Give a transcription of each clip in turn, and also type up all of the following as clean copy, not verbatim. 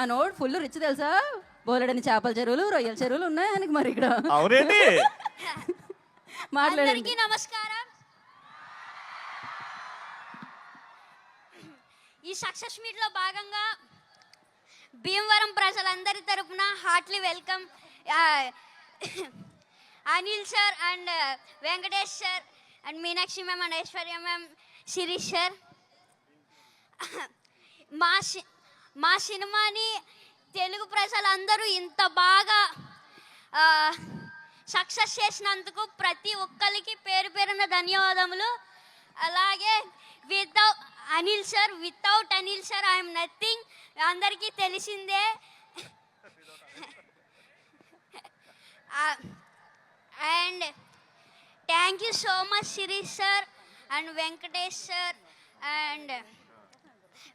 మా node full rich తెలుసా, బోలెడని చేపల చెరువులు రొయ్యల చెరువులు ఉన్నాయి ఆయనకి. మరి ఇక్కడ అవునండి. మాట్లాడండి. అందరికీ నమస్కారం. ఈ సక్సెస్ మీట్ లో భాగంగా భీమవరం ప్రజలందరి తరపున heartly welcome Anil sir and Venkatesh sir and Meenakshi ma'am and Aishwarya ma'am, Sirish sir. మా సినిమాని తెలుగు ప్రజలందరూ ఇంత బాగా సక్సెస్ చేసినందుకు ప్రతి ఒక్కరికి పేరు పేరున ధన్యవాదములు. అలాగే without Anil sir I'm nothing, అందరికీ తెలిసిందే. And thank you so much Sirish sir and Venkatesh sir and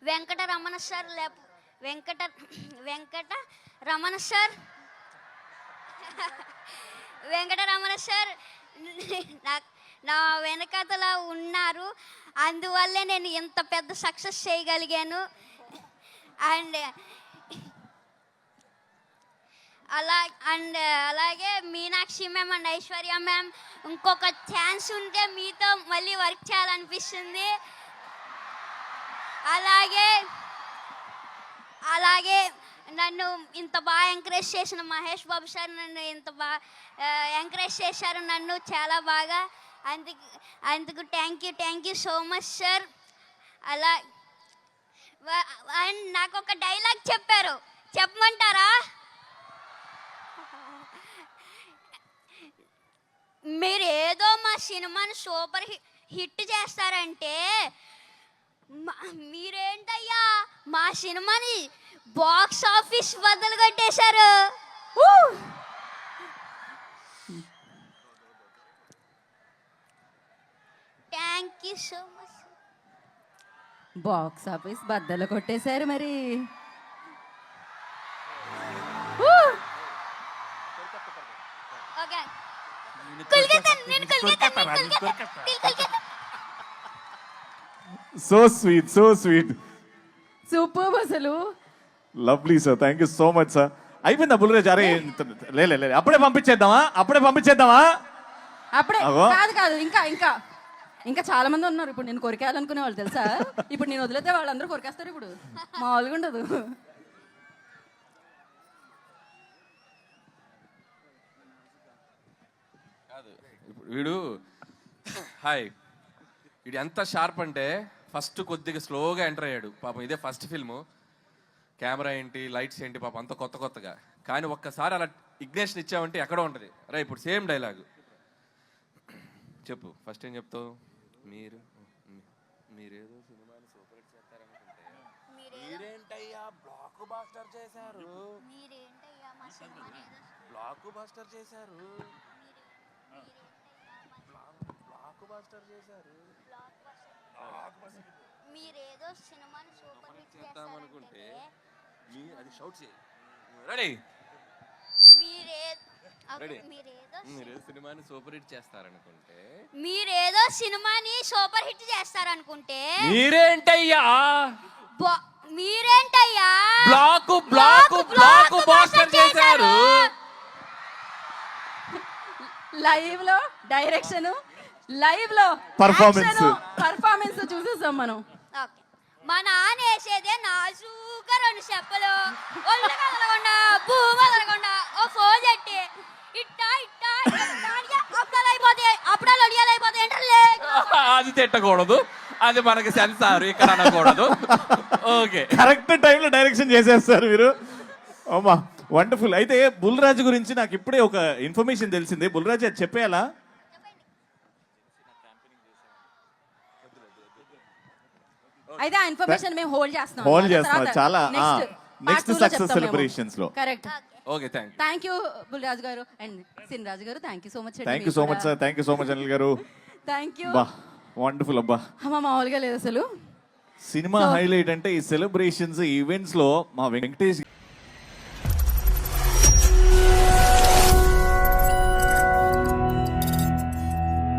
Venkataramana sir. Venkataramana sir నా వెనకతల ఉన్నారు, అందువల్లే నేను ఇంత పెద్ద సక్సెస్ చేయగలిగాను. అండ్ అలాగే Meenakshi ma'am and Aishwarya ma'am, ఇంకొక ఛాన్స్ ఉంటే మీతో మళ్ళీ వర్క్ చేయాలనిపిస్తుంది. అలాగే నన్ను ఇంత బాగా ఎంకరేజ్ చేసిన మహేష్ బాబు సార్ నన్ను ఇంత బాగా ఎంకరేజ్ చేశారు నన్ను చాలా బాగా. అందుకు thank you so much sir. And నాకు ఒక డైలాగ్ చెప్పారు, చెప్పమంటారా? మీరు ఏదో మా సినిమాని సూపర్ హిట్ చేస్తారంటే మీరేంటయ్యా మా సినిమాని బాక్స్ ఆఫీస్ బద్దలు కొట్టేశారు. Thank you so much. Box office బద్దలు కొట్టేశారు మరి. Okay so sweet, so sweet, super అసలు. Lovely sir, thank you so much sir. అయిపోయిందా బుల్రాజ్? అరే లే అప్పుడే పంపించేద్దామా? అప్పుడే అగో. కాదు ఇంకా ఇంకా ఇంకా చాలా మంది ఉన్నారు. ఇప్పుడు నేను కొరికేయాలనుకునే వాళ్ళు తెలుసా. ఇప్పుడు నేను వదిలేతే వాళ్ళందరూ కొరికేస్తారు. ఇప్పుడు మామూలుగా ఉండదు. వీడు వీడు ఎంత షార్ప్ అంటే ఫస్ట్ కొద్దిగా స్లోగా ఎంటర్ అయ్యాడు పాపం. ఇదే ఫస్ట్ ఫిల్ము, కెమెరా ఏంటి లైట్స్ ఏంటి పాపం అంత కొత్తగా. కానీ ఒక్కసారి అలా ఇగ్నేషన్ ఇచ్చామంటే ఎక్కడో ఉంటుంది. రా ఇప్పుడు సేమ్ డైలాగు చెప్పు. ఫస్ట్ ఏం చెప్తావు? మీరేదో సినిమాని సూపర్ హిట్ చేస్తారనుకుంటే మీరేంటయ్యా బ్లాక్ బాస్టర్ చేశారు. మీరేదో సినిమాని సూపర్ హిట్ చేస్తారనుకుంటే అది షౌట్ చేయి. రెడీ? మీరేదో సినిమాని సూపర్ హిట్ చేస్తారనుకుంటే మీరేంటయ్యా బ్లాక్ బాస్టర్ చేశారు. లైవ్ లో డైరెక్షన్, లైవ్ లో పర్ఫార్మెన్స్ చూసేసాం మనం. మా నాన్న వేసేదే నాజూగా 2 చెప్పలు, ఒళ్ళు కదలకుండా భూమి కదలకుండా ఓ ఫోన్ చెట్టి ఇట్టా అప్పుడాలు అడియాలైపోతాయి. అది తిట్టకూడదు, అది మనకి సెన్సార్ ఇక్కడ అనకూడదు. ఓకే, కరెక్ట్ టైంలో డైరెక్షన్ చేసేస్తారు మీరు. అమ్మా వండర్ఫుల్. అయితే బుల్రాజు గురించి నాకు ఇప్పుడే ఒక ఇన్ఫర్మేషన్ తెలిసింది. బుల్రాజు అది చెప్పేయాలా? అయితే ఆ ఇన్ఫర్మేషన్ మేము హోల్డ్ చేస్తున్నాం. చాలా నెక్స్ట్ సక్సెస్ సెలబ్రేషన్స్ లో. Correct. Okay, thank you Bulraju గారు అండ్ సిన్ రాజు గారు. Thank you so much. Thank you so much sir. Thank you so much Anil గారు. Thank you. వండర్ఫుల్. అబ్బా మామూలుగా లేదు అసలు. సినిమా హైలైట్ అంటే ఈ సెలబ్రేషన్స్ ఈవెంట్స్ లో మా వెంకటేష్